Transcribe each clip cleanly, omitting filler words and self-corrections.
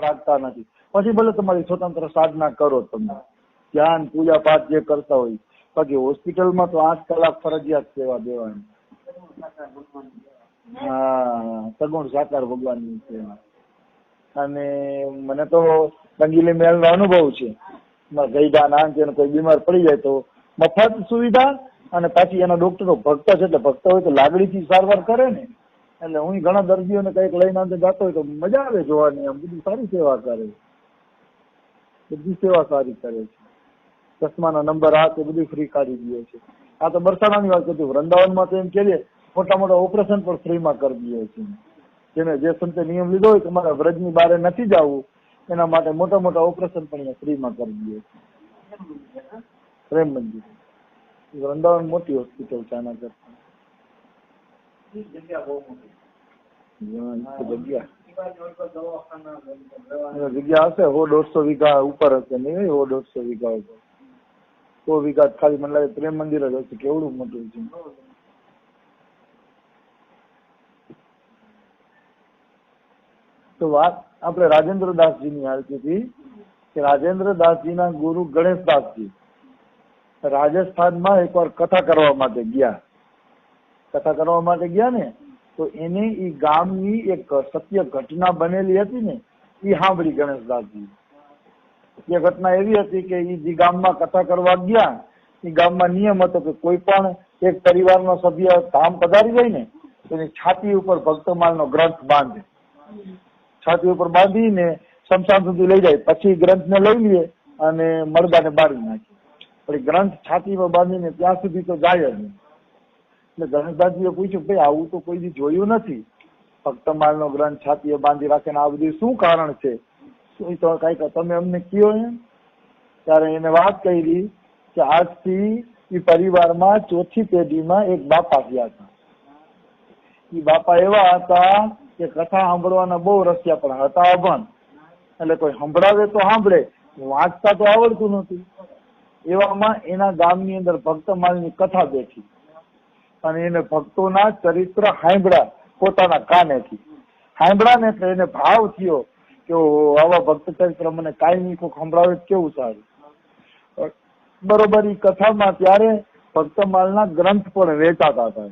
રાખતા નથી. પછી ભલે તમારી સ્વતંત્ર સાધના કરો, તમે ધ્યાન પૂજા પાઠ જે કરતા હોય, બાકી હોસ્પિટલમાં તો 8 કલાક ફરજિયાત સેવા દેવાની. હા, સગુણ સાકાર ભગવાનની સેવા. અને મને તો રંગીલી મહેલ નો અનુભવ છે. ગઈડા નાન છે, કોઈ બીમાર પડી જાય તો મફત સુવિધા, અને પાછી એના ડોક્ટરો ભક્ત છે, એટલે ભક્ત હોય તો લાગણીથી સારવાર કરે ને. એટલે હું ઘણા દર્દીઓને કઈક લઈને અંદર જતો હોય તો મજા આવે જોવાની. આમ બધી સારી સેવા કરે, બધી સેવા સારી કરે છે. ચશ્માના નંબર આ તે બધું ફ્રી કાઢી દે છે. આ તો બરસાણાની વાત કરતી. વૃંદાવનમાં તો એમ કહીએ મોટા મોટા ઓપરેશન પણ ફ્રીમાં કરી દે છે. જેને જે સંતે નિયમ લીધો હોય તમારા વ્રજની બહાર નથી જવું, એના માટે મોટા મોટા ઓપરેશન પણ અહીંયા ફ્રીમાં કરી દે છે. પ્રેમ મંદિર વૃંદાવન મોટી હોસ્પિટલ છે આના કરતા. જગ્યા હશે 100-150 વીઘા ઉપર હશે, નહીં 100-150 વીઘા ઉપર. 100 વીઘા ખાલી મને લાગે પ્રેમ મંદિર જ હશે. કેવડું મોટું છે. તો વાત આપણે રાજેન્દ્રદાસજી ની હાલતી હતી કે રાજેન્દ્રદાસજી ના ગુરુ ગણેશદાસજી રાજસ્થાનમાં એકવાર કથા કરવા માટે ગયા. કથા કરવા માટે ગયા ને તો એને ઈ ગામની એક સત્ય ઘટના બનેલી હતી ને એ સાંભળી ગણેશદાસજી. એ ઘટના એવી હતી કે એ જે ગામમાં કથા કરવા ગયા એ ગામમાં નિયમ હતો કે કોઈ પણ એક પરિવારનો સભ્ય ધામ પધારી જાય ને તો એની છાતી ઉપર ભક્તમાલનો ગ્રંથ બાંધે. છાતી ઉપર બાંધીને શમશાન સુધી લઈ જાય. પછી ગ્રંથને લઈ લે અને મરદાને બાળી નાખે. પણ ગ્રંથ છાતી પર બાંધીને ત્યાં સુધી તો જાય જ નહીં. એટલે ગણેશદાસજીએ પૂછ્યું, ભાઈ આવું તો કોઈ દી જોયું નથી, ભક્તમાલનો ગ્રંથ છાતીએ બાંધી રાખે ને આ બધું શું કારણ છે? તો કઈક તમે અમને કયો એમ. ત્યારે એને વાત કરી કે આજથી એ પરિવારમાં 4થી પેઢીમાં એક બાપા થયા હતા. એ બાપા એવા હતા કે કથા સાંભળવાના બહુ રસ્યા, પણ હતા અભણ. એટલે કોઈ સંભળાવે તો સાંભળે, વાંચતા તો આવડતું નથી. એવામાં એના ગામની અંદર ભક્તમાલની કથા બેઠી અને એને ભક્તોના ચરિત્ર સાંભળ્યા પોતાના કાનેથી. સાંભળ્યા ને એટલે એને ભાવ થયો કે આવા ભક્ત ચરિત્ર મને કાંઈ નહીં કોઈ સંભળાવે કેવું સારું. બરોબર. એ કથામાં ત્યારે ભક્તમાલના ગ્રંથ પણ વેચાતા હતા.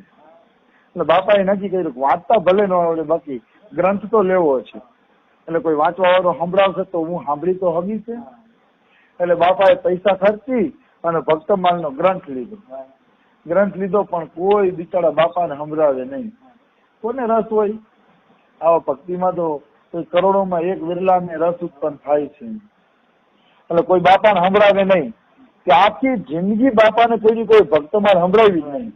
એટલે બાપાએ નક્કી કર્યું કે વાંચતા ભલે ન આવડે, બાકી ગ્રંથ તો લેવો છે. એટલે કોઈ વાંચવા વાળો સંભળાવશે તો હું સાંભળી તો હગી છે. એટલે બાપાએ પૈસા ખર્ચી અને ભક્તમાલનો ગ્રંથ લીધો. ગ્રંથ લીધો પણ કોઈ બિચારા બાપાને સંભળાવે નહીં. કોને રસ હોય આવા ભક્તિમાં? તો કોઈ કરોડોમાં એક વિરલાને રસ ઉત્પન્ન થાય છે. એટલે કોઈ બાપાને સંભળાવે નહીં કે આખી જિંદગી બાપાને કોઈ ભક્તમાલ સંભળાવી જ નહીં.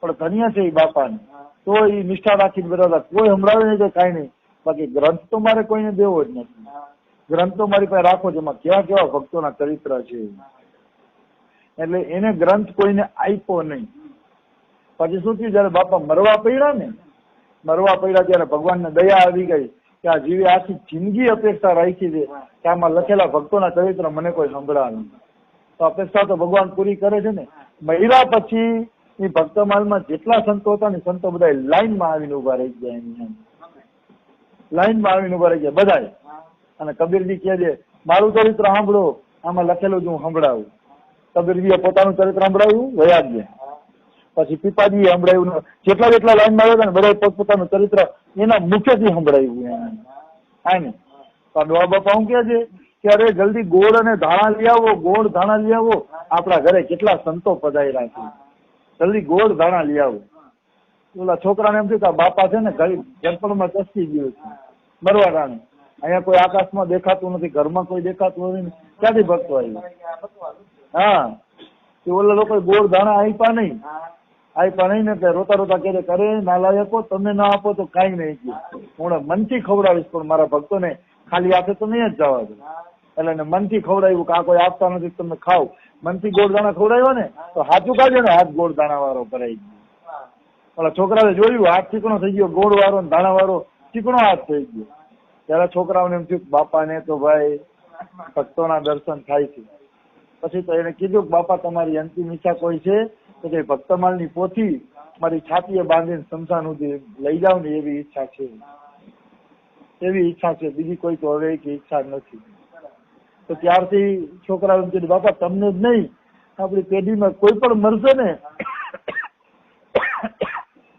પણ ધન્ય છે એ બાપાને, તો એ નિષ્ઠા રાખીને બરાબર કોઈ સંભળાવે નહીં તો કાંઈ નહીં, બાકી ગ્રંથ તો મારે કોઈને દેવો જ નથી. ગ્રંથ તો મારી પાસે રાખો છે, એમાં કેવા કેવા ભક્તોના ચરિત્ર છે. એટલે એને ગ્રંથ કોઈને આપ્યો નહીં. પછી શું થયું, જયારે બાપા મરવા પડ્યા ત્યારે ભગવાનને દયા આવી ગઈ કે આ જીવે આખી જિંદગી અપેક્ષા રાખી છે કે આમાં લખેલા ભક્તોના ચરિત્ર મને કોઈ સંભળાવે. તો અપેક્ષા તો ભગવાન પૂરી કરે છે ને. મહિલા પછી એ ભક્તમાલમાં જેટલા સંતો હતા ને સંતો બધા લાઈનમાં આવીને ઉભા રહી ગયા. લાઈનમાં આવીને ઉભા રહી ગયા બધા. અને કબીરજી કહે છે મારું ચરિત્ર સાંભળો, આમાં લખેલું જ હું સંભળાવું. કબીરજીએ પોતાનું ચરિત્ર સંભળાવ્યું, વયા ગયા. પછી પીપાજીએ સંભળાવ્યું. જેટલા લાઈનમાં આવ્યા હતા ને બધા પોતપોતાનું ચરિત્ર એના મુખ્યથી સંભળાવ્યું. હા ને ડોહા બાપા શું કહે છે કે અરે જલ્દી ગોળ અને ધાણા લઈ આવો, ગોળ ધાણા લઈ આવો. આપણા ઘરે કેટલા સંતો પધાર્યા છે, જલ્દી ગોળ ધાણા લઈ આવો. ઓલા છોકરાને એમ થયું કે બાપા છે ને જળપણમાં ચસકી ગયું છે, મરવા ટાણે. અહીંયા કોઈ આકાશમાં દેખાતું નથી, ઘરમાં કોઈ દેખાતું નથી, ક્યાંથી ભક્તો આવ્યું? હા, ઓલા લોકો ગોળ ધાણા આપ્યા નહીં ને એટલે રોતા રોતા કહે કરે નાલાયકો, તમે ના આપો તો કાંઈ નહીં. હું મનથી ખવડાવીશ, પણ મારા ભક્તોને ખાલી હાથે તો નહીં જ જવા દો. એટલે એને મનથી ખવડાવ્યું કે આ કોઈ આપતા નથી, તમે ખાવ. મનથી ગોળ દાણા ખવડાવ્યો ને તો હાથું કાઢ્યો ને હાથ ગોળ દાણા વાળો ભરાઈ ગયો. ઓલા છોકરાએ જોયું હાથ ચીકણો થઈ ગયો, ગોળ વાળો દાણા વાળો ચીકણો હાથ થઈ ગયો. ત્યારે છોકરાઓને એમ થયું બાપાને તો ભાઈ ભક્તોના દર્શન થાય છે. પછી તો એને કીધું કે બાપા તમારી અંતિમ ઈચ્છા કોઈ છે તો કે ભક્તમાલની પોથી મારી છાતીએ બાંધીને શમશાન સુધી લઈ જાવ ને એવી ઈચ્છા છે. એવી ઈચ્છા છે, બીજી કોઈ તો હવે કે ઈચ્છા નથી. તો ત્યારથી છોકરાઓ એમ કીધું બાપા તમને જ નહીં આપણી પેઢીમાં કોઈ પણ મરશે ને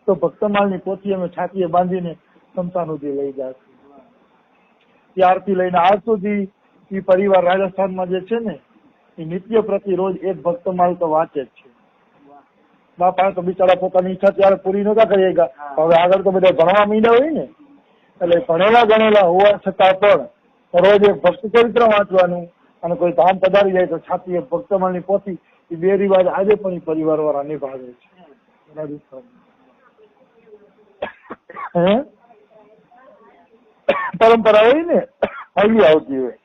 તો ભક્તમાલની પોથી અમે છાતીએ બાંધીને શમશાન સુધી લઈ જશે. ત્યારથી લઈને આજ સુધી એ પરિવાર રાજસ્થાનમાં જે છે ને એ નિત્ય પ્રતિ રોજ એક ભક્તમાલ તો વાંચે જ છે. બાપા તો બિચારા પોતાની ઈચ્છા ત્યારે પૂરી નતા કરી ગયા. હવે આગળ તો બધા ભણવા માંડ્યા હોય ને, એટલે ભણેલા ગણેલા હોવા છતાં પણ રોજ એક ભક્ત ચરિત્ર વાંચવાનું અને કોઈ ધામ પધારી જાય તો છાતી એક ભક્તમાલની પોથી, એ બે રિવાજ આજે પણ એ પરિવાર વાળા નિભાવે છે રાજસ્થાન. પરંપરા હોય ને આવી આવતી હોય.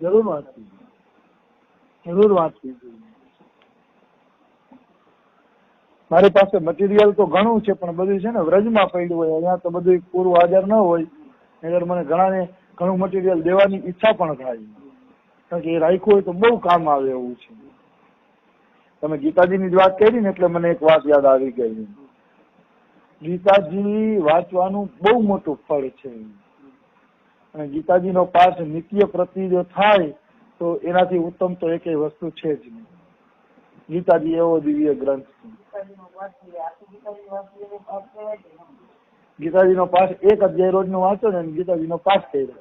જરૂર વાંચવી જોઈએ. મારી પાસે મટીરિયલ તો ઘણું છે પણ બધું છે ને વ્રજમાં પડ્યું હોય, અહીંયા તો બધું પૂરું હાજર ન હોય. અગર મને ઘણાને ઘણું મટીરિયલ દેવાની ઈચ્છા પણ થાય, કારણ કે એ રાખ્યું હોય તો બહુ કામ આવે એવું છે. તમે ગીતાજીની જ વાત કરી ને એટલે મને એક વાત યાદ આવી ગઈ. ગીતાજી વાંચવાનું બહુ મોટું ફળ છે અને ગીતાજીનો પાઠ નિત્ય પ્રતિ જો થાય તો એનાથી ઉત્તમ તો એકેય વસ્તુ છે જ નહીં. ગીતાજી એવો દિવ્ય ગ્રંથ છે. ગીતાજીનો પાઠ એક અધ્યાય રોજ નો વાંચો ને ગીતાજીનો પાઠ કર્યો,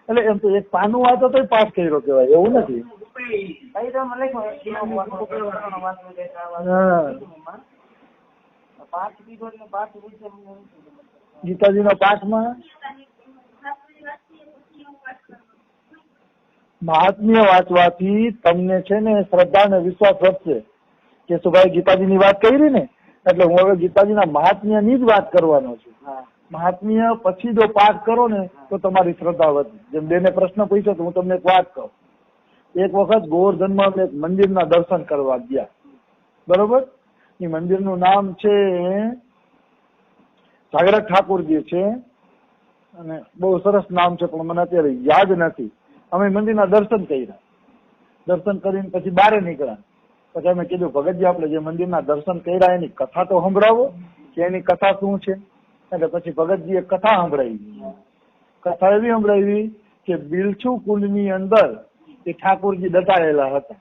એટલે એમ તો એક પાનું વાંચો તો પાઠ કર્યો કહેવાય, એવું નથી. ગીતાજીનો પાઠમાં મહાત્મ્ય વાંચવાથી તમને છે ને શ્રદ્ધા અને વિશ્વાસ વધશે. કે સુભાઈ ગીતાજીની વાત કરી ને એટલે હું હવે ગીતાજીના મહાત્મ્યની જ વાત કરવાનો છું. મહાત્મ્ય પછી જો પાઠ કરો ને તો તમારી શ્રદ્ધા વધે. જેમ બેને પ્રશ્ન પૂછ્યો તો હું તમને એક વાત કહું. એક વખત ગોવર્ધનમાં એક મંદિરના દર્શન કરવા ગયા, બરોબર. એ મંદિરનું નામ છે જાગૃત ઠાકોરજી છે અને બહુ સરસ નામ છે પણ મને અત્યારે યાદ નથી. અમે મંદિરના દર્શન કર્યા, દર્શન કરીને પછી બહાર નીકળ્યા. પછી અમે કીધું ભગતજી આપણે જે મંદિરના દર્શન કર્યા એની કથા તો સંભળાવો કે એની કથા શું છે. એટલે પછી ભગતજીએ કથા સંભળાવી. કથા એવી સંભળાવી કે બિલછુ કુંડની અંદર એ ઠાકોરજી દટાયેલા હતા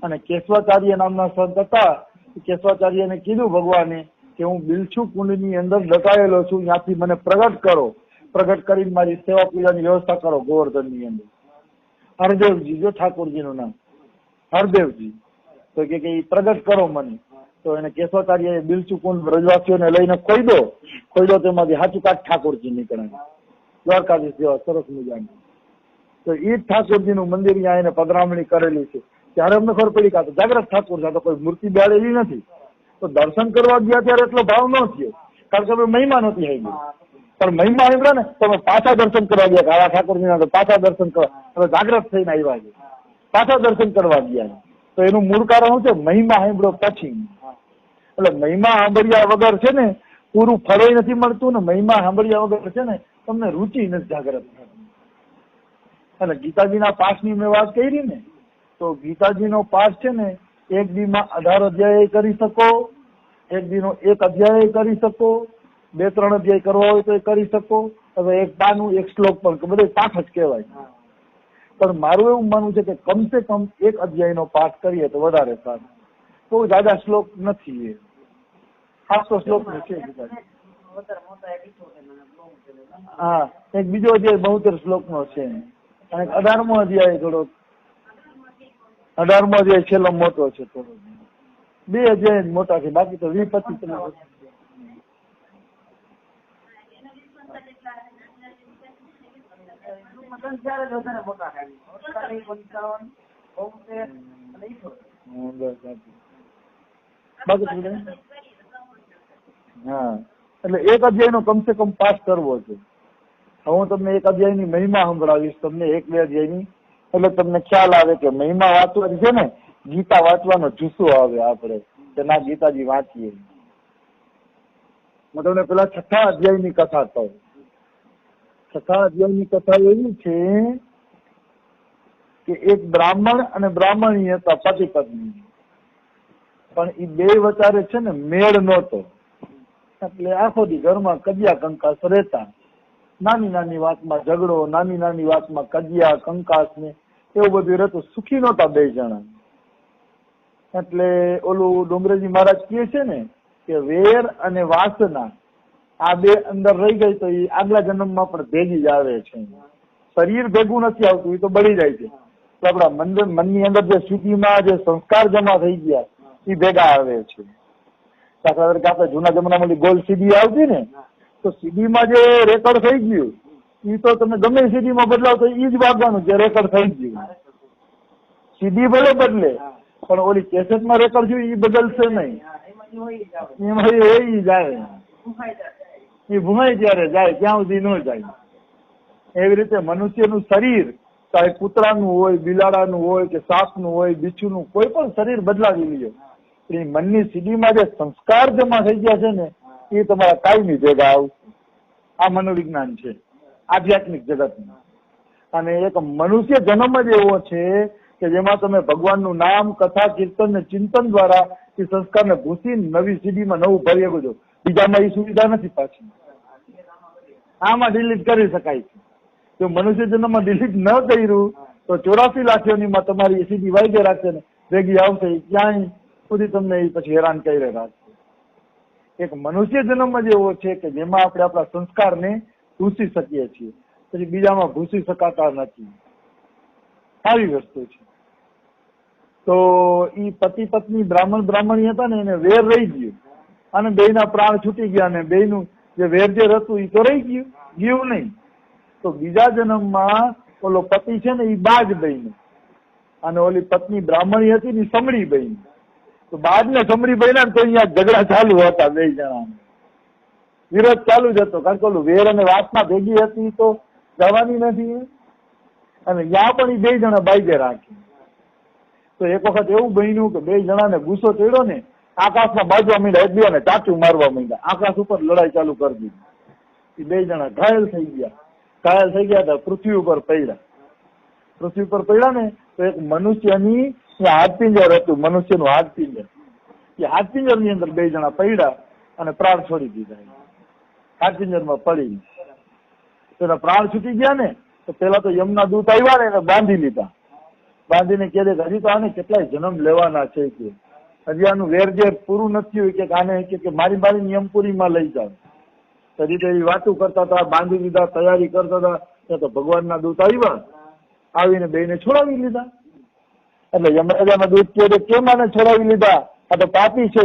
અને કેશવાચાર્ય નામના સંત હતા. કેશવાચાર્યને કીધું ભગવાને કે હું બિલછુ કુંડની અંદર દટાયેલો છું, ત્યાંથી મને પ્રગટ કરો, પ્રગટ કરીને મારી સેવા પૂજાની વ્યવસ્થા કરો ગોવર્ધનની અંદર. હરદેવજી, જો ઠાકોરજીનું નામ હરદેવજી, તો કે પ્રગટ કરો મને. તો એને કેશવાચાર્ય બિલછુ કુંડ વ્રજવાસીઓને લઈને ખોઈદો તેમાંથી હાચું કાઢ ઠાકોરજી નીકળ્યા. દ્વારકાધીશ જેવા સરસ મજાની. તો એ જ ઠાકોરજીનું મંદિર અહીંયા એને પધરામણી કરેલી છે. ત્યારે અમને ખબર પડી કે જાગ્રત ઠાકોર છે, તો કોઈ મૂર્તિ બેહાડેલી નથી. તો દર્શન કરવા ગયા ત્યારે એટલો ભાવ ન થયો, કારણ કે મહિમા નહોતી આવી ગઈ. પણ મહિમા આવ્યા ને તમે પાછા દર્શન કરવા ગયા કે આવા ઠાકોરજીના, તો પાછા દર્શન કરવા હવે જાગ્રત થઈને આવ્યા છે, પાછા દર્શન કરવા ગયા. તો એનું મૂળ કારણ શું છે? મહિમા સાંભળો પછી. એટલે મહિમા સાંભળ્યા વગર છે ને પૂરું ફળ નથી મળતું ને મહિમા સાંભળ્યા વગર છે ને તમને રુચિ નથી જાગ્રત. એટલે ગીતાજીના પાઠની મેં વાત કરી ને, તો ગીતાજીનો પાઠ છે ને એક દીમાં 18 અધ્યાય કરી શકો, એક દીનો 1 અધ્યાય કરી શકો, 2-3 અધ્યાય કરવા હોય તો એ કરી શકો. હવે એક પાનું એક શ્લોક પણ બધે પાઠ જ કહેવાય. પણ મારું એવું માનવું છે કે કમસે કમ 1 અધ્યાયનો પાઠ કરીએ તો વધારે સારું. બહુ જ્યાદા શ્લોક નથી, 700 શ્લોક છે. હા, એક બીજો અધ્યાય 72 શ્લોકનો છે અને 18મો અધ્યાય થોડો 18મો અધ્યાય છેલ્લો મોટો છે થોડો. 2 અધ્યાય મોટા છે, બાકી તો 20-25. હા, એટલે 1 અધ્યાયનો કમસે કમ પાઠ કરવો છે. હવે હું તમને 1 અધ્યાયની મહિમા સંભળાવીશ તમને, 1-2 અધ્યાયની, એટલે તમને ખ્યાલ આવે કે મહિમા વાંચવાની છે ને ગીતા વાંચવાનો જુસ્સો આવે આપણે કે ના ગીતાજી વાંચીએ. હું તમને પેલા 6થા અધ્યાયની કથા કહું. 6થા અધ્યાયની કથા એવી છે કે એક બ્રાહ્મણ અને બ્રાહ્મણી હતા, પતિ પત્ની, પણ એ બે વચારે છે ને મેળ નહોતો, એટલે આખો દી ઘરમાં કજિયા કંકાસ રહેતા. નાની નાની વાતમાં ઝઘડો, નાની નાની વાતમાં કજિયા કંકાસ ને એવું બધું રહેતું. સુખી નહોતા બે જણા. એટલે ઓલું ડોંગરેજી મહારાજ કહે છે ને કે વેર અને વાસના આ બે અંદર રહી ગઈ તો એ આગલા જન્મમાં પણ ભેગી જ આવે છે. શરીર ભેગું નથી આવતું, એ તો બળી જાય છે. આપણા મનની અંદર જે સ્થિતિમાં જે સંસ્કાર જમા થઈ ગયા એ ભેગા આવે છે. દાખલા તરીકે આપણે જૂના જમાનામાં ગોલ સીડી આવતી ને, તો સીડીમાં જે રેકર્ડ થઈ ગયું એ તો તમે ગમે સીડીમાં બદલાવ તો એ જ વાગવાનું જે રેકર્ડ થઈ ગયું. સીડી ભલે બદલે પણ ઓલી કેસેટમાં રેકર્ડ જોયું એ બદલશે નહીં. એમાં એ જાય, એ ભૂમાય ત્યારે જાય, ત્યાં સુધી ન જાય. એવી રીતે મનુષ્યનું શરીર, ચાહે કૂતરાનું હોય, બિલાડાનું હોય કે સાપનું હોય, બીછુનું, કોઈ પણ શરીર બદલાવી લ્યો, એ મનની સીડીમાં જે સંસ્કાર જમા થઈ ગયા છે ને એ તમારા કાયમી ભેગા આવશે. આ મનોવિજ્ઞાન છે આધ્યાત્મિક જગતનું. અને એક મનુષ્ય જન્મ જ એવો છે કે જેમાં તમે ભગવાનનું નામ, કથા, કીર્તન ને ચિંતન દ્વારા એ સંસ્કારને ભૂસી નવી સીડીમાં નવું ભરી શકો છો. બીજામાં એ સુવિધા નથી પાછી. આમાં ડિલીટ કરી શકાય છે. જો મનુષ્ય જન્મમાં ડિલીટ ન કર્યું તો 84 લાખીઓનીમાં તમારી સીડી વાઈગે રાખશે ને ભેગી આવશે, ક્યાંય સુધી તમને એ પછી હેરાન કરી રાખશે. એક મનુષ્ય જન્મ જ એવો છે કે જેમાં આપણે આપણા સંસ્કારને ભૂસી શકીએ છીએ, પછી બીજામાં ભૂસી શકાતા નથી. આવી વસ્તુ છે. તો એ પતિ પત્ની બ્રાહ્મણ બ્રાહ્મણી હતા ને એને વેર રહી ગયું અને બેયના પ્રાણ છૂટી ગયા ને બેયનું જે વેરઝેર હતું એ તો રહી ગયું નહીં. તો બીજા જન્મમાં ઓલો પતિ છે ને એ બાજ બની અને ઓલી પત્ની બ્રાહ્મણી હતી ને સમળી બની. તો બાજ ને સમળી બન્યા ને તો અહીંયા ઝઘડા ચાલુ હતા, બે જણા વિરોધ ચાલુ જ હતો. કારણ કે ઓલું વેર અને વાસના ભેગી હતી તો જવાની નથી. અને ત્યાં પણ એ બે જણા બાઈજે રાખી. તો એક વખત એવું બન્યું કે બે જણાને ગુસ્સો ચડ્યો ને આકાશમાં બાજવા માંડ્યા, એકબીજાને ચાચું મારવા માંડ્યા, આકાશ ઉપર લડાઈ ચાલુ કરી દીધી. એ બે જણા ઘાયલ થઈ ગયા તો પૃથ્વી ઉપર પડ્યા. પૃથ્વી ઉપર પડ્યા ને તો એક મનુષ્યની હાડપિંજર હતું, મનુષ્યનું હાડપિંજર. એ હાડપિંજર ની અંદર બે જણા પડ્યા અને પ્રાણ છોડી દીધા. હાડપિંજરમાં પડી તેના પ્રાણ છૂટી ગયા ને તો પેલા તો યમના દૂત આવ્યા ને એને બાંધી લીધા. બાંધીને કહે હજી તો આને કેટલાય જન્મ લેવાના છે કે હજી આનું વેરઝેર પૂરું નથી હોય કે આને કે મારી નિયમપુરીમાં લઈ જાવ. તરી તો એ વાતું કરતા હતા, બાંધી લીધા, તૈયારી કરતા હતા તો ભગવાનના દૂત આવ્યા, આવીને બેને છોડાવી લીધા. એટલે યમરાજાના દૂત કહે કેમ આને છોડાવી લીધા, આ તો પાપી છે.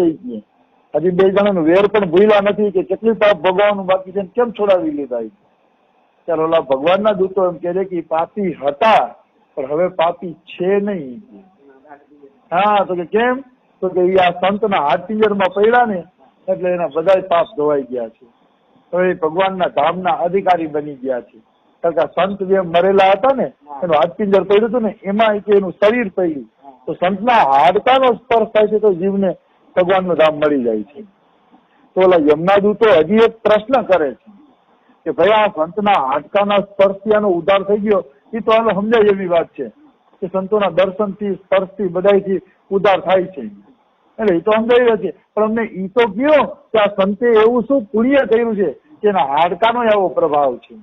હજી બે જણાનું વેર પણ ભૂલ્યા નથી કે કેટલી પાપ ભગવાનનું બાકી છે, કેમ છોડાવી લીધા. ત્યારે ઓલા ભગવાનના દૂતો એમ કહે કે પાપી હતા પણ હવે પાપી છે નહીં. હા તો કે કેમ, તો કે આ સંતના હાડપિંજરમાં પડ્યા ને એટલે એના બધા પાપ ધોવાઈ ગયા છે. હવે એ ભગવાનના ધામના અધિકારી બની ગયા છે. કારણ કે સંત જે મરેલા હતા ને એનું હાડપિંજર પડ્યું હતું ને એમાં એનું શરીર પડ્યું તો સંતના હાડકાનો સ્પર્શ થાય છે તો જીવને ભગવાનનું ધામ મળી જાય છે. તો ઓલા યમના દૂતો હજી એક પ્રશ્ન કરે છે કે ભાઈ આ સંતના હાડકાના સ્પર્શથી આનો ઉદ્ધાર થઈ ગયો, એ તો આનો સમજાય એવી વાત છે કે સંતોના દર્શનથી, સ્પર્શથી, બધાથી ઉદ્ધાર થાય છે. એટલે એ તો સમજાય છે, પણ અમને એ તો કયો કે આ સંતે એવું શું પુણ્ય કર્યું છે કે એના હાડકાનો એવો પ્રભાવ છે,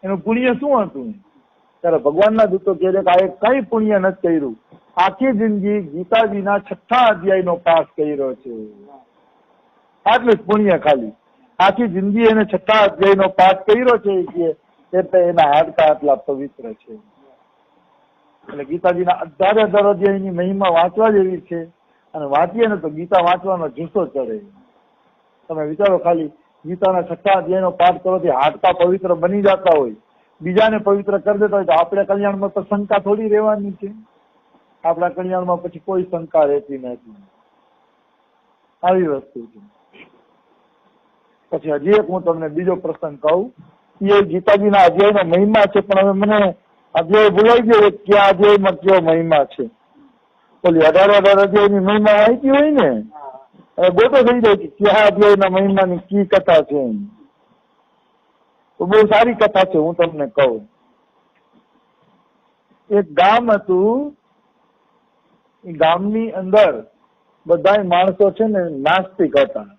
એનું પુણ્ય શું હતું. ત્યારે ભગવાનના દૂતો કહે છે કે આ કઈ પુણ્ય નથી કર્યું, આખી જિંદગી ગીતાજીના 6થા અધ્યાયનો પાઠ કર્યો છે, આટલું જ પુણ્ય ખાલી. આખી જિંદગી એને 6થા અધ્યાયનો પાઠ કર્યો છે એટલે એના હાડકા આટલા પવિત્ર છે. એટલે ગીતાજીના 18 અધ્યાયની મહિમા વાંચવા જેવી છે અને વાંચીએ ને તો ગીતા વાંચવાનો જુસ્સો ચડે. તમે વિચારો ખાલી ગીતાના 6થા અધ્યાયનો પાઠ કરવાથી હાડકા પવિત્ર બની જતા હોય, બીજાને પવિત્ર કરી દેતા હોય તો આપણે કલ્યાણમાં તો શંકા થોડી રહેવાની છે. આપણા કલ્યાણમાં પછી કોઈ શંકા રહેતી નથી. આવી વસ્તુ છે. પછી હજી એક હું તમને બીજો પ્રસંગ કહું, એ ગીતાજીના અધ્યાયનો મહિમા છે પણ હવે મને અધ્યાય ભૂલાઈ ગયો ક્યાં અધ્યાયમાં કયો મહિમા છે. ઓલી 18 અધ્યાયની મહિમા માહિતી હોય ને હવે ગોટો થઈ જાય કે ક્યાં અધ્યાયના મહિમાની કી કથા છે. તો બહુ સારી કથા છે, હું તમને કહું. એક ગામ હતું, એ ગામની અંદર બધા માણસો છે ને નાસ્તિક હતા.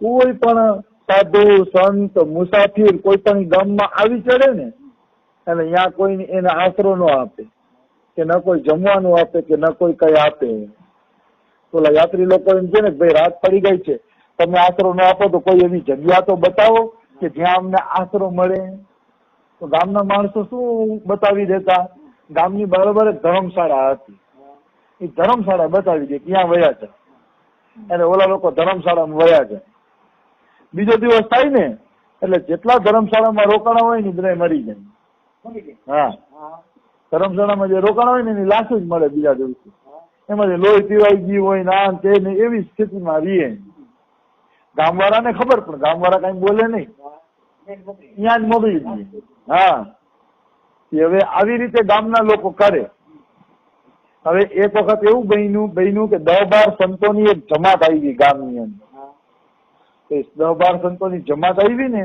કોઈ પણ સાધુ સંત મુસાફિર કોઈ પણ ગામમાં આવી ચડે ને એટલે ત્યાં કોઈ એને આશરો ન આપે, કે ન કોઈ જમવાનું આપે કે ન કોઈ કઈ આપે. ઓલા યાત્રી લોકો એમ છે ને ભાઈ રાત પડી ગઈ છે, તમે આશરો ન આપો તો કોઈ એવી જગ્યા તો બતાવો કે જ્યાં અમને આશરો મળે. તો ગામના માણસો શું બતાવી દેતા, ગામની બરાબર એક ધર્મશાળા હતી, એ ધર્મશાળા બતાવી દે ત્યાં વયા જાય, અને ઓલા લોકો ધર્મશાળામાં વયા જાય. બીજો દિવસ થાય ને એટલે જેટલા ધર્મશાળામાં રોકાણા હોય ને બધા મરી જાય. હા, ધર્મશાળામાં જે રોકાણા હોય ને એની લાશ જ મળે બીજા દિવસે, એમાં લોહી પીવાઈ ગયું હોય ના તે ને એવી સ્થિતિમાં રહીએ. ગામવાળાને ખબર પણ ગામવાળા કઈ બોલે નહીં, ત્યાં જ મોકલી દઈએ. હા, હવે આવી રીતે ગામના લોકો કરે. હવે એક વખત એવું બન્યું કે 10-12 સંતોની એક જમાત આવી ગામની અંદર. 10-12 સંતોની જમાત આવી ને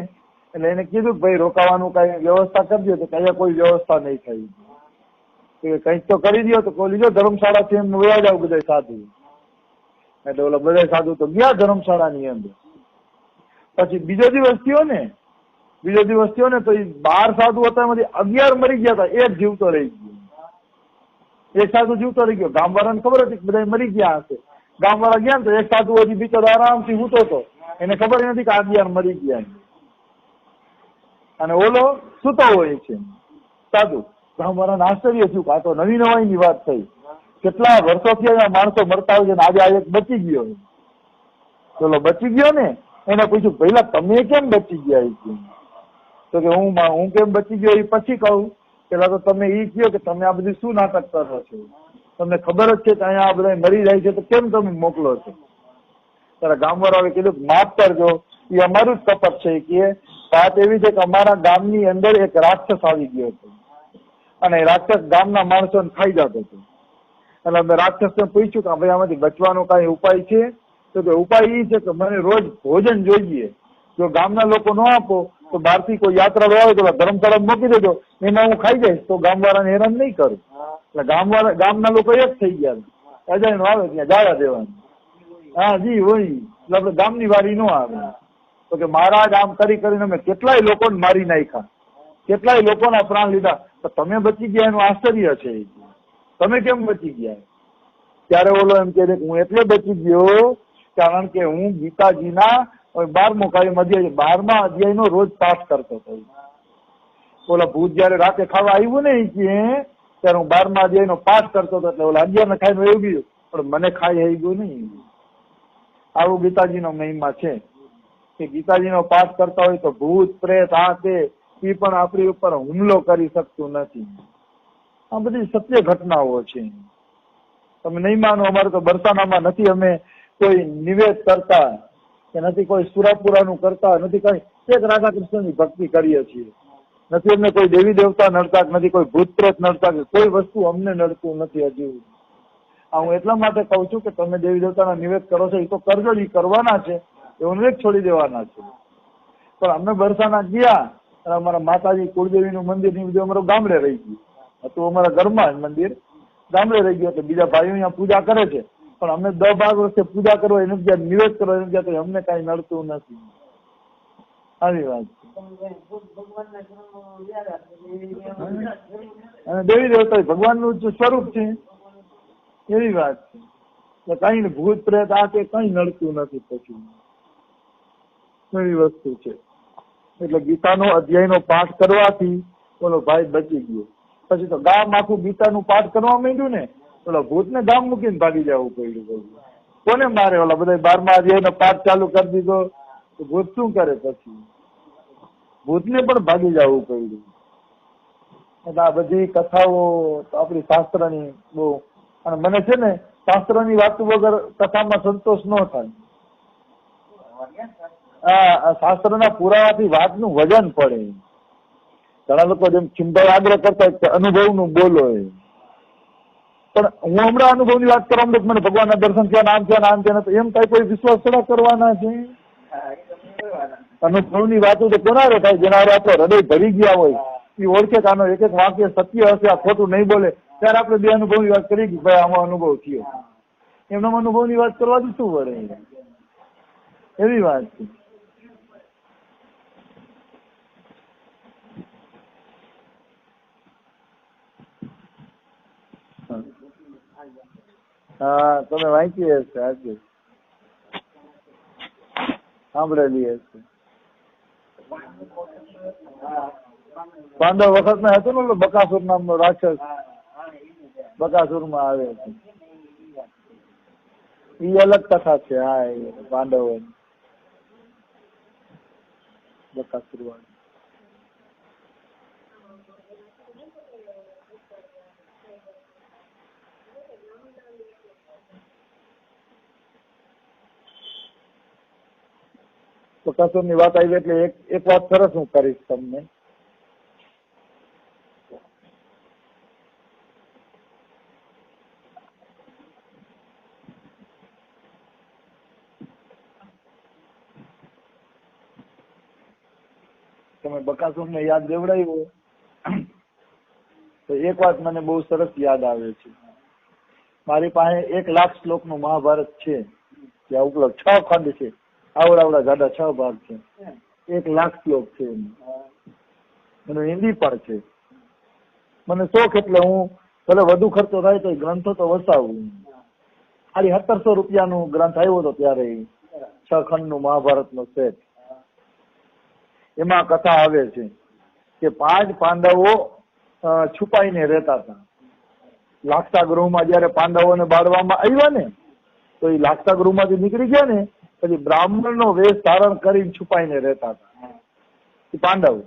એટલે એને કીધું કે ભાઈ રોકાવાનું કઈ વ્યવસ્થા કરજો, તો કઈ કોઈ વ્યવસ્થા નહીં થઈ. કંઈક તો કરી દો. તો કોઈ લીધો ધર્મશાળા થી એમ વયા જાવ બધા સાધુ. એટલે ઓલા બધા સાધુ તો ગયા ધર્મશાળાની અંદર. પછી બીજો દિવસ થયો ને તો એ 12 સાધુ હતા એમાંથી 11 મરી ગયા હતા, એક જીવતો રહી ગયો. એક સાધુ જીવતો રહી ગયો. ગામવાળાને ખબર હતી કે બધા મરી ગયા હશે. ગામવાળા ગયા ને તો એક સાધુ હજી બિચારો આરામથી સૂતો હતો, એને ખબર નથી કે 11 મરી ગયા, અને ઓલો સૂતો હોય છે સાધુ. ગામવાળાને આશ્ચર્ય થયું કે આ તો નવી નવાઈની વાત થઈ. કેટલા વર્ષોથી અહીંયા માણસો મરતા હોય છે, આજે આ એક બચી ગયો. ચલો બચી ગયો ને, એને પૂછ્યું પહેલા તમે કેમ બચી ગયા? તો કે હું કેમ બચી ગયો એ પછી કહું. પેલા તો તમે એ કહો કે તમે આ બધું શું નાટક કરો છો? તમને ખબર જ છે કે અહીંયા આ બધા મરી જાય છે, તો કેમ તમે મોકલો છો? ત્યારે ગામવાળાએ કીધું માફ કરજો, એ અમારું જ કપટ છે. કે વાત એવી છે કે અમારા ગામની અંદર એક રાક્ષસ આવી ગયો હતો, અને રાક્ષસ ગામના માણસોને ખાઈ જતો હતો. એટલે અમે રાક્ષસને પૂછ્યું કે ભાઈ આમાંથી બચવાનો કઈ ઉપાય છે? તો કે ઉપાય એ છે કે મને રોજ ભોજન જોઈએ. જો ગામના લોકો ન આપો તો બહારથી કોઈ યાત્રા આવે તો ધર્મશાળા મૂકી દેજો, એમાં હું ખાઈ જઈશ, તો ગામવાળાને હેરાન નહીં કરું. એટલે ગામના લોકો એક થઈ ગયા, અજાય નો આવે ત્યાં જાળા દેવાનું. હા જી હોય, એટલે આપડે ગામની વારી નો આવે. તો કે મહારાજ આમ કરીને અમે કેટલાય લોકોને મારી નાખ્યા, કેટલાય લોકોના પ્રાણ લીધા, તો તમે બચી ગયા એનું આશ્ચર્ય છે. તમે કેમ બચી ગયા? ત્યારે ઓલો એમ કે હું એટલે બચી ગયો કારણ કે હું ગીતાજીના 12મા અધ્યાયનો રોજ પાઠ કરતો હતો. ઓલા ભૂત જયારે રાતે ખાવા આવ્યું ને ત્યારે હું 12મા અધ્યાયનો પાઠ કરતો હતો, એટલે ઓલા 11 ખાઈને એવું ગયું, પણ મને ખાઈ આવી ગયું નહીં. આવું ગીતાજીનો મહિમા છે કે ગીતાજીનો પાઠ કરતા હોય તો ભૂત પ્રેત આ તે એ પણ આપણી ઉપર હુમલો કરી શકતું નથી. આ બધી સત્ય ઘટનાઓ છે. તમે નહીં માનો, અમારે તો બરસાનામાં નથી અમે કોઈ નિવેદ કરતા કે નથી કોઈ સુરાપુરાનું કરતા, નથી કઈ એક રાધા કૃષ્ણની ભક્તિ કરીએ છીએ. નથી અમને કોઈ દેવી દેવતા નડતા, નથી કોઈ ભૂત પ્રેત નડતા, કોઈ વસ્તુ અમને નડતું નથી હજુ. હું એટલા માટે કઉ છું કે તમે દેવી દેવતાના નિવેદ કરો છો એ તો કરજો, એ કરવાના છે, એવું નથી છોડી દેવાના છે. પણ અમે બરસાના ગયા અને અમારા માતાજી કુળદેવીનું મંદિર ની બધું અમારું ગામડે રહી ગયું હતું. અમારા ઘરમાં જ મંદિર ગામડે રહી ગયું, એટલે બીજા ભાઈઓ અહીંયા પૂજા કરે છે, પણ અમે 10-12 વર્ષે પૂજા કરવા એને ગયા, નિવેદ કરવા એને ગયા, તો અમને કઈ નડતું નથી. આવી વાત છે. અને દેવી દેવતા ભગવાનનું સ્વરૂપ છે, એવી વાત છે. એટલે કઈ ભૂત પ્રેત આ તે કઈ નડતું નથી. પછી એવી વસ્તુ છે. એટલે ગીતાનો અધ્યાયનો પાઠ કરવાથી બોલો ભાઈ બચી ગયો. પછી તો ગામ આખું ગીતાનું પાઠ કરવા માંડ્યું ને, ઓલા ભૂતને ગામ મૂકીને ભાગી જવું પડ્યું. કોને મારે? ઓલા બધા 12મા અધ્યાયનો પાઠ ચાલુ કરી દીધો તો ભૂત શું કરે? પછી ભૂતને પણ ભાગી જવું પડ્યું. એટલે આ બધી કથાઓ આપણી શાસ્ત્રની બહુ, અને મને છે ને શાસ્ત્રની વાત વગર કથામાં સંતોષ ન થાય. શાસ્ત્રના પુરાવાથી વાતનું વજન પડે. ઘણા લોકો જેમ ચિંતા આગ્રહ કરતા અનુભવનું બોલો, પણ હું હમણાં અનુભવની વાત કરવા માંડું મને ભગવાનના દર્શન થયા, નામ થયા, નામ થયા, તો એમ કઈ વિશ્વાસ થોડા કરવાના છે? અનુભવની વાતો તો કોના થાય? જેના આપણે હૃદય ભરી ગયા હોય, એ ઓળખે કે આનો એક એક વાક્ય સત્ય હશે, આ ખોટું નહીં બોલે, ત્યારે આપણે બે અનુભવની વાત કરી કે ભાઈ આમાં અનુભવ થયો. એમના અનુભવની વાત કરવાથી શું વળે? એવી વાત છે. હા, તમે વાંચી હશે, આજે સાંભળેલી હશે. પાંડવ વખત માં હતો ને બકાસુર નામનો રાક્ષસ, બકાસુર માં આવે છે. એ અલગ કથા છે. હા, એ પાંડવ બકાસુર વાળી. બકાસુર ની વાત આવી એટલે એક વાત સરસ હું કરીશ તમને. તમે બકાસુર ને યાદ દેવડાવ્યો તો એક વાત મને બહુ સરસ યાદ આવે છે. મારી પાસે 1,00,000 શ્લોક નું મહાભારત છે, ત્યાં ઉપલબ્ધ 6 ખંડ છે, આવડા જાડા 6 ભાગ છે, 1,00,000 શ્લોક છે. એનું હિન્દી પણ છે. મને શોખ એટલે હું ભલે વધુ ખર્ચો થાય તો ગ્રંથો તો વસાવું. ખાલી 1700 રૂપિયાનું ગ્રંથ આવ્યો હતો ત્યારે, 6 ખંડ નું મહાભારત નો સેટ. એમાં કથા આવે છે કે 5 પાંડવો છુપાઈને રહેતા હતા. લાક્ષા ગૃહમાં જયારે પાંડવોને બાળવામાં આવ્યા ને, તો એ લાક્ષા ગૃહમાંથી નીકળી ગયા ને પછી બ્રાહ્મણ નો વેશ ધારણ કરીને છુપાઈને રહેતા હતા એ પાંડવ.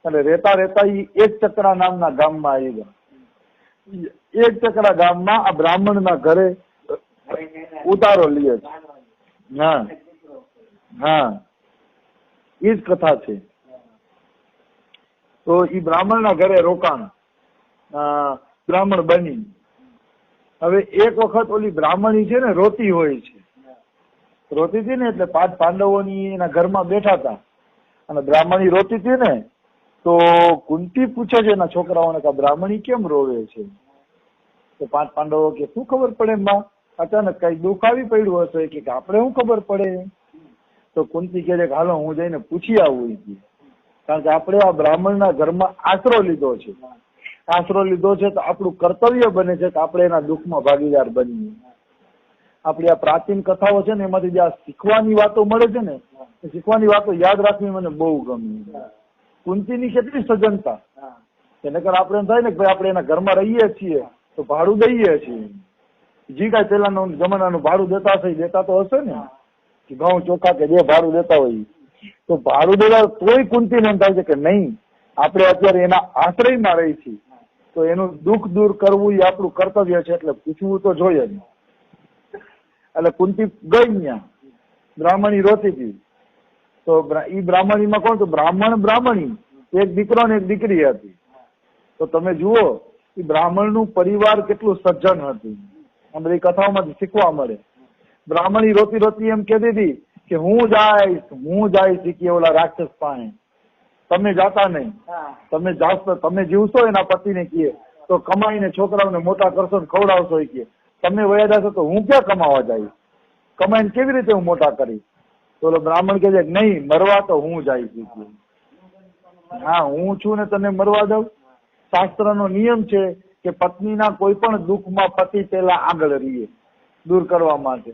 અને રહેતા એ એક ચક્રા નામના ગામમાં આવી ગયા. એક ચક્રા ગામમાં આ બ્રાહ્મણ ના ઘરે ઉતારો લે છે. હા હા, એ જ કથા છે. તો એ બ્રાહ્મણ ના ઘરે રોકાણ, બ્રાહ્મણ બની. હવે એક વખત ઓલી બ્રાહ્મણી છે ને રોતી હોય છે, રોતી હતી ને એટલે 5 પાંડવોની એના ઘરમાં બેઠા હતા. અને બ્રાહ્મણી રોતી હતી ને તો કુંતી પૂછે છે એના છોકરાઓને કે બ્રાહ્મણી કેમ રોવે છે? તો 5 પાંડવો કે શું ખબર પડે માં, અચાનક કઈ દુઃખ આવી પડ્યું હશે કે આપણે શું ખબર પડે? તો કુંતી કહે છે કે હાલો હું જઈને પૂછી આવું, કારણ કે આપણે આ બ્રાહ્મણ ના ઘરમાં આશરો લીધો છે. આશરો લીધો છે તો આપણું કર્તવ્ય બને છે કે આપણે એના દુઃખમાં ભાગીદાર બનીએ. આપણી આ પ્રાચીન કથાઓ છે ને એમાંથી જે આ શીખવાની વાતો મળે છે ને, એ શીખવાની વાતો યાદ રાખવી મને બહુ ગમે. કુંતીની કેટલી સજ્જનતા, નકર આપણે એમ થાય ને કે ભાઈ આપણે એના ઘરમાં રહીએ છીએ તો ભાડું દઈએ છીએ. જે કાંઈ પેલાનું જમાનાનું ભાડું દેતા હશે દેતા તો હશે ને, ઘઉં ચોખા કે જે ભાડું દેતા હોય તો ભાડું દેતા તોય કુંતીને એમ થાય છે કે નહીં, આપણે અત્યારે એના આશ્રયમાં રહી છીએ તો એનું દુઃખ દૂર કરવું એ આપણું કર્તવ્ય છે, એટલે પૂછવું તો જોઈએ જ. એટલે કુંતી ગઈ ત્યાં, બ્રાહ્મણી રોતી હતી. તો એ બ્રાહ્મણીમાં કોણ હતું? બ્રાહ્મણી, એક દીકરો ને એક દીકરી હતી. તો તમે જુઓ એ બ્રાહ્મણનું પરિવાર કેટલું સજ્જન હતું. આ બધી કથાઓમાંથી શીખવા મળે. બ્રાહ્મણી રોતી રોતી એમ કહેતી હતી કે હું જઈશ કે ઓલા રાક્ષસ પાસે, તમે જાતા નહીં. તમે જાશો, તમે જીવશો એના પતિને કહે તો કમાઈને છોકરાઓને મોટા કરશો ને ખવડાવશો એ કહે. તમે વયા જશો તો હું ક્યાં કમાવા જઈશ? કમાઈને કેવી રીતે હું મોટા કરીશ? તો ઓલો બ્રાહ્મણ કહે છે નહીં, મરવા તો હું જઈશ. હા, હું છું ને તને મરવા દઉં? શાસ્ત્રનો નિયમ છે કે પત્નીના કોઈ પણ દુઃખમાં પતિ પેલા આગળ રહીએ દૂર કરવા માટે.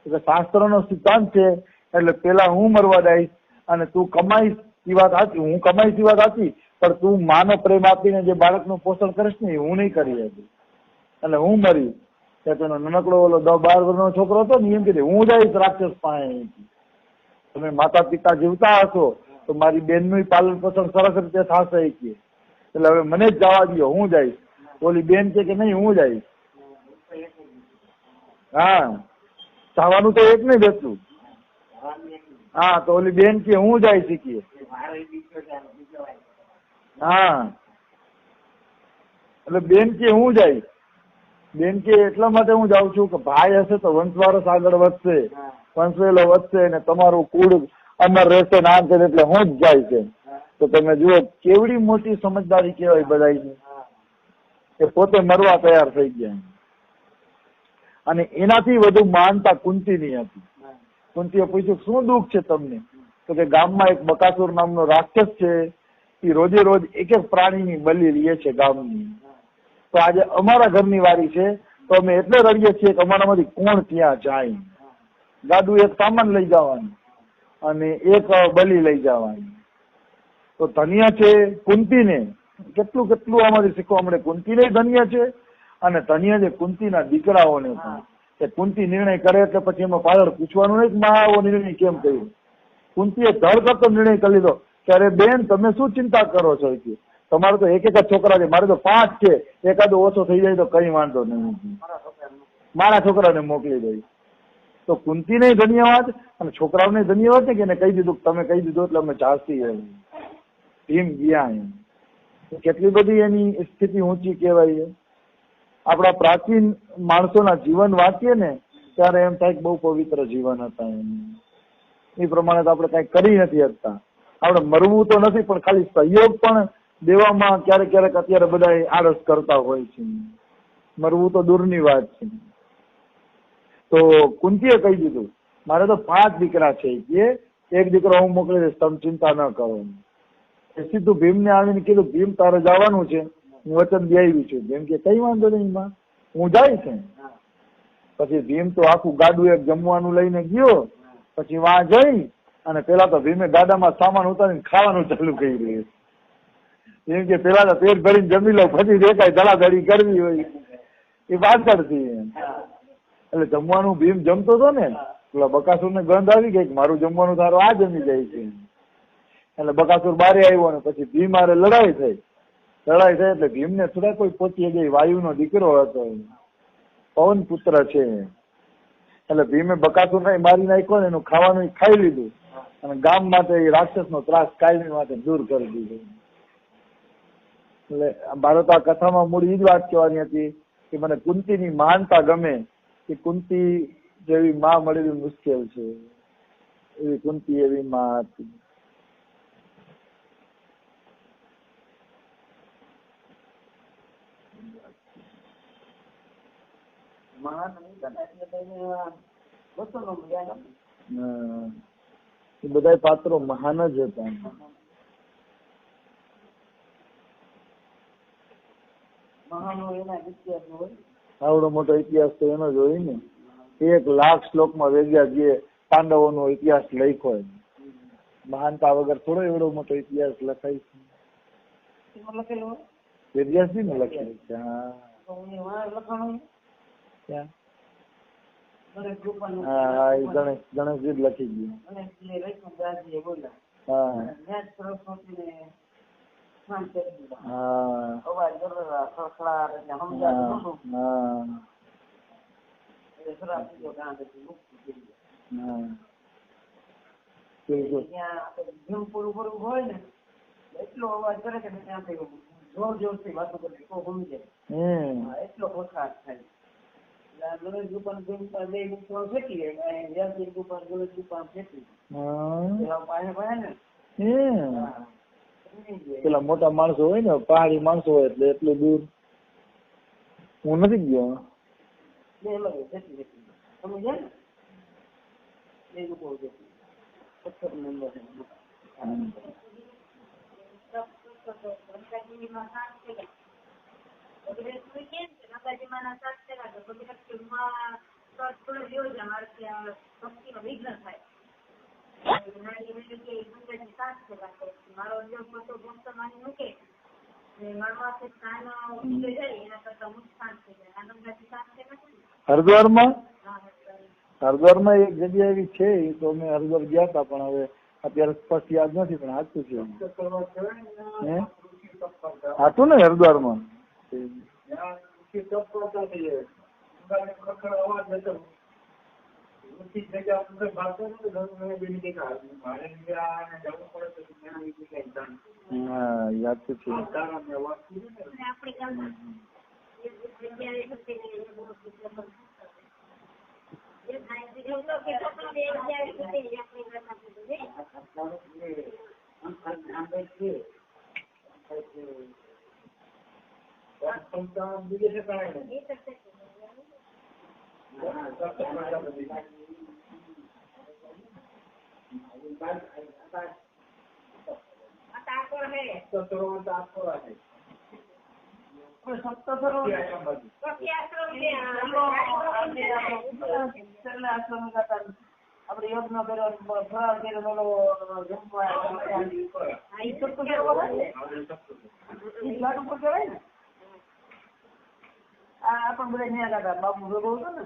એટલે શાસ્ત્રનો સિદ્ધાંત છે. એટલે પેલા હું મરવા દઈશ અને તું કમાઈશ એ વાત સાચી, હું કમાઈશ એ વાત સાચી, પણ તું માનો પ્રેમ આપીને જે બાળકનું પોષણ કરીશ ને એ હું નહીં કરી શકું. એટલે હું મરીશ. તેનો નાનકડો ઓલો 10-12 વર્ષનો છોકરો હતો ને એમ કીધું હું જઈશ રાક્ષસ પાસે. તમે માતા પિતા જીવતા હશો તો મારી બેનનું પાલન પોષણ સરસ રીતે થશે એ કે, એટલે હવે મને જ જવા દો, હું જઈશ. ઓલી બેન કે નહીં હું જઈશ. હા, જવાનું તો એક નહીં બેસતું. હા, તો ઓલી બેન કે હું જઈશ શીખીએ. હા, એટલે બેન કે હું જઈશ. બેન કે એટલા માટે હું જાઉં છું કે ભાઈ હશે તો વંશવારસ આગળ વધશે, વંશવેલો વધશે ને તમારું કુળ અમર રહેશે ને આમ છે, એટલે હું જ જાય છે. તો તમે જુઓ કેવડી મોટી સમજદારી કહેવાય બધાની, કે પોતે મરવા તૈયાર થઈ ગયા. અને એનાથી વધુ માનતા કુંતીની હતી. કુંતીએ પૂછ્યું શું દુઃખ છે તમને? તો કે ગામમાં એક બકાસુર નામનો રાક્ષસ છે, એ રોજે રોજ એક એક પ્રાણીની બલિ લે છે ગામની. તો આજે અમારા ઘરની વારી છે, તો અમે એટલે રડીએ છીએ કે અમારામાંથી કોણ ત્યાં જાય. ગાડું એક સામાન લઈ જવાનું અને એક બલિ લઈ જવાની. તો ધન્ય છે કુંતીને, કેટલું કેટલું આમાંથી શીખવા મળે. કુંતીને ધન્ય છે અને ધન્ય છે કુંતીના દીકરાઓને પણ, કે કુંતી નિર્ણય કરે એટલે પછી એમાં પાછળ પૂછવાનું નહીં કે માં આવો નિર્ણય કેમ કર્યો. કુંતીએ ધડ કરતો નિર્ણય કરી લીધો કે અરે બેન તમે શું ચિંતા કરો છો, કે તમારે તો એક એક છોકરા છે, મારે તો 5 છે, એકાદો ઓછો થઈ જાય તો કઈ વાંધો નહીં, મારા છોકરાને મોકલી દઈ. તો કુંતીને ધન્યવાદ અને છોકરાઓને ધન્યવાદ ને કે એને કહી દીધું, તમે કહી દીધું એટલે અમે ચાલતી એમ ભીમ ગયા એમ. કેટલી બધી એની સ્થિતિ ઊંચી કહેવાય. આપણા પ્રાચીન માણસોના જીવન વાંચીએ ને ત્યારે એમ થાય કે બહુ પવિત્ર જીવન હતા એમ. એ પ્રમાણે તો આપણે કઈ કરી નથી શકતા. આપણે મરવું તો નથી, પણ ખાલી સહયોગ પણ દેવામાં ક્યારેક ક્યારેક અત્યારે બધા આળસ કરતા હોય છે. મરવું તો દૂરની વાત છે. તો કુંતીએ કહી દીધું મારે તો 5 દીકરા છે, કે એક દીકરો હું મોકલી દઈશ, તમે ચિંતા ન કરો. સીધું ભીમને આવીને કીધું ભીમ તારે જવાનું છે, હું વચન દઈ આવી છું. ભીમ કે કઈ વાંધો નહીં માં, હું જાય છે. પછી ભીમ તો આખું ગાડું એક જમવાનું લઈને ગયો. પછી વાં જઈ અને પેલા તો ભીમે ગાડામાં સામાન ઉતારીને ખાવાનું ચાલુ કર્યું. એમ કે પેલા તો પેટ ભરીને જમી લો, પછી જે કઈ ધડાધડી કરવી હોય એ પાછળથી. એટલે જમવાનું ભીમ જમતો હતો ને, પેલા બકાસુર ને ગંધ આવી ગઈ મારું જમવાનું તારો આ જમી જાય છે. એટલે બકાસુર બારે આવ્યો ને પછી ભીમ હારે લડાઈ થઈ. એટલે ભીમને થોડા કોઈ પહોંચી ગઈ, વાયુનો દીકરો હતો, પવન પુત્ર છે. એટલે ભીમે બકાસુર ને મારી નાખ્યો ને એનું ખાવાનું ખાઈ લીધું અને ગામ માટે એ રાક્ષસ નો ત્રાસ કાયમી માટે દૂર કરી દીધો. એટલે મારે તો આ કથામાં મૂળ એ જ વાત કહેવાની હતી કે મને કુંતીની મહાનતા ગમે, કે કુંતી જેવી માં મળેલી મુશ્કેલ છે, એવી કુંતી એવી માં હતી. એ બધા પાત્રો મહાન જ હતા. આવડો મોટો ઇતિહાસ તો એનો જ હોય ને. 1 લાખ શ્લોકમાં વેદ્યાસ જે પાંડવોનો ઇતિહાસ લખ્યો, મહાનતા વગર થોડો એવડો મોટો ઇતિહાસ લખાય છે. વેદ્યાસ ને લખાય છે. હા એ ગણેશજી જ લખી ગયું. એટલો અવાજ કરે કે ત્યાંથી જોર જોરથી વાતો કરે તો સમજે એટલો પોસાદ થાય. ગણેશ રૂપાન ફેંકી વ્યાસજી રૂપાન ગણેશ રૂપાન ફેંકી ને પેલા મોટા માણસો હોય ને, પહાડી માણસો હોય એટલે એટલું દૂર હું નથી ગયો. તમે જાય ને એ લોકો પથ્થર નંબર હરિદ્વારમાં એક જગ્યા એવી છે, તો અમે હરિદ્વાર ગયા હતા, પણ હવે અત્યારે સ્પષ્ટ યાદ નથી, પણ સાચું છે. હતું ને હરિદ્વારમાં હા યાદ તો છે. આપડે યોગ નો કર્યો ફરાળ કર્યો લાડુ પર કહેવાય ને આ પણ બધા અહીંયા ગાતા બાપુ ભેગો હતો ને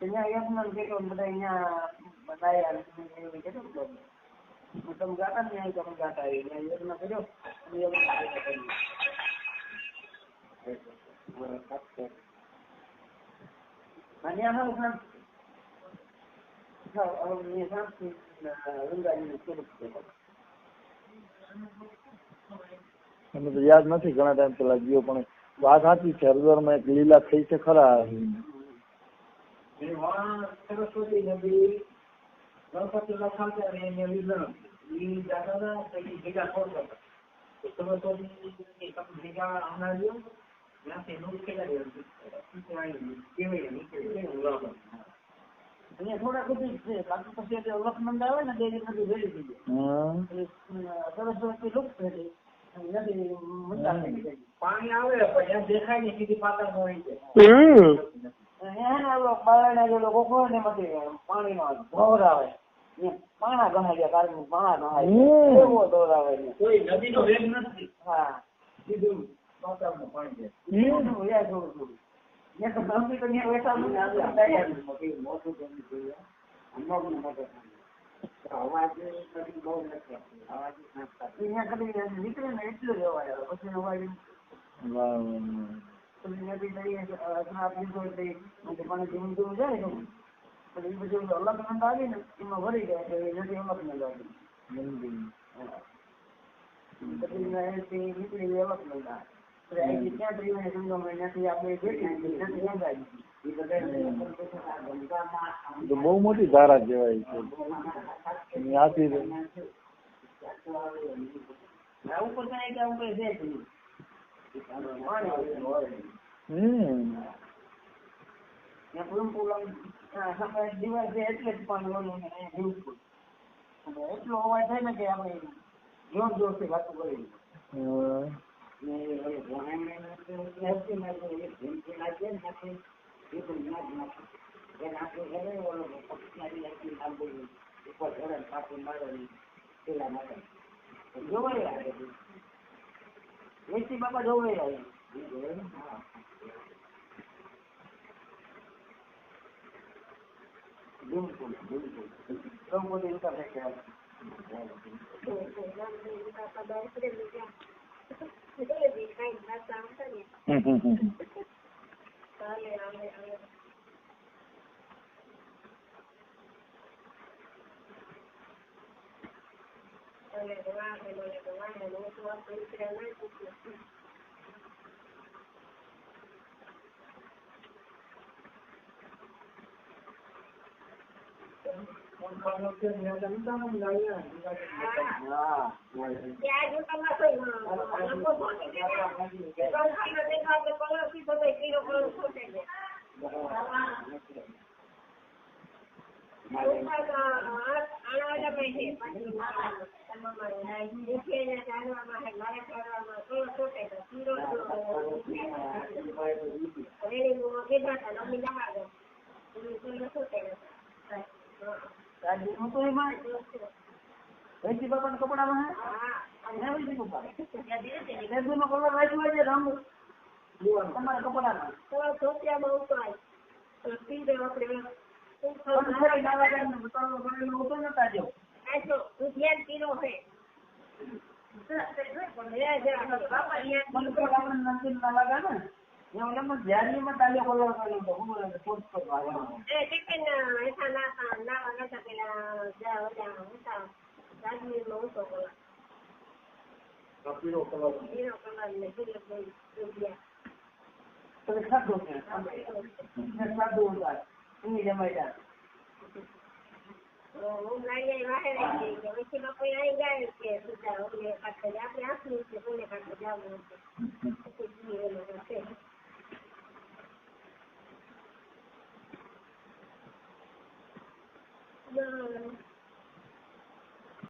ત્યાં યોગ નો કેટલો બધા અહીંયા બનાયા કેટલું તમે ગાતા ને અહીં તમે ગાતા યોગ નો કર્યો મને તો યાદ નથી, ઘણા ટાઈમ પેલા ગયો, પણ વાત સાચી છે. હરિદ્વારમાં એક લીલા થઈ છે ખરા. સરસ્વતી નદી ગણપતિ લખાવતા અને એને લીધા ભેગા ખોરતા સરસ્વતી ભેગા આવનાર થોડા બધું છે. બાકી પછી અલખનંદ આવે ને તે નદી ભેળી થઈ જાય. સરસ્વતી લુપ્ત થઈ નદી પાણી આવે પણ દેખાય ને સીધી પાતા હોય છે. પાણી નો ઢોર આવે પાણા ગણાય ગયા કારણ પાણા ગણાય એવો ઢોર આવે કોઈ નદી નો વેગ નથી. હા સીધું પાતાળનું પાણી નીકળે ને એટલું જવાય પછી પાણી ધીમું ધીમું જાય પછી એ બધું અલગનંદ આવી ને એમાં ભરી જાય તો નથી અલગનંદ આવી પછી નીકળી અલગનંદ ક્યાં ત્રિવેણી સંગમ ત્યાંથી આપણે બહુ મોટી ધારા કહેવાય છે. ઉપર કઈ ઉપર છે દિવાળ છે એટલે જ પાણી એટલો અવાજ થાય ને કે આપણે જોર જોરથી વાતો કરી વેચી બાપા જોવાય બિલકુલ બિલકુલ ગૌમતી ઉતાર વેચી બાપા કપડામાં તમારા કપડામાં હું લાઈ વાહે રહી ગઈ પછી લોકો આવી ગયા કે સીધા ઓલે કાંઠે આપણે આખું છે ઓલે કાંઠે જવાનું છે